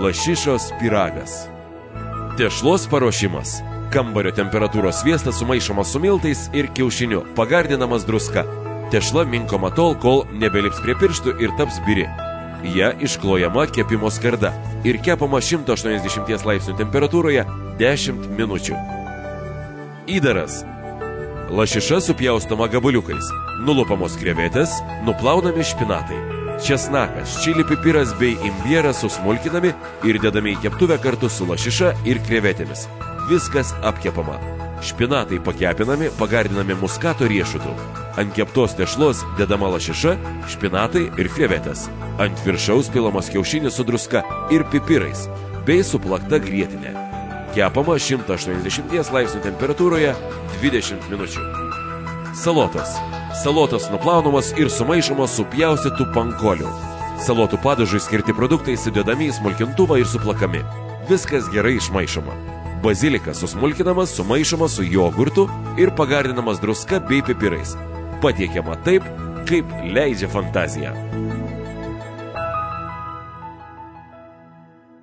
Lašišos pyragas. Tešlos paruošimas. Kambario temperatūros sviestas sumaišomas su miltais ir kiaušiniu, pagardinamas druska. Tešla minkoma tol, kol nebelips prie pirštų ir taps biri. Ja išklojama kepimo skarda ir kepama 180 laipsnių temperatūroje 10 minučių. Įdaras. Lašiša supjaustoma gabaliukais, nulupamos krevetės, nuplaunami špinatai. Česnakas, čili pipiras bei imbieras susmulkinami ir dedami į keptuvę kartu su lašiša ir krevetėmis. Viskas apkepama. Špinatai pakepinami, pagardinami muskato riešutu. Ant keptos tešlos dedama lašiša, špinatai ir krevetės. Ant viršaus pilamas kiaušinis su druska ir pipirais, bei suplakta grietinė. Kepama 180 laipsnių temperatūroje 20 minučių. Salotos. Salotos nuplaunamas ir sumaišomas su pjaustytų pankoliu. Salotų padažui skirti produktai sudedami į smulkintuvą ir suplakami. Viskas gerai išmaišoma. Bazilikas susmulkinamas, sumaišomas su jogurtu ir pagardinamas druska bei pipirais. Patiekiama taip, kaip leidžia fantazija.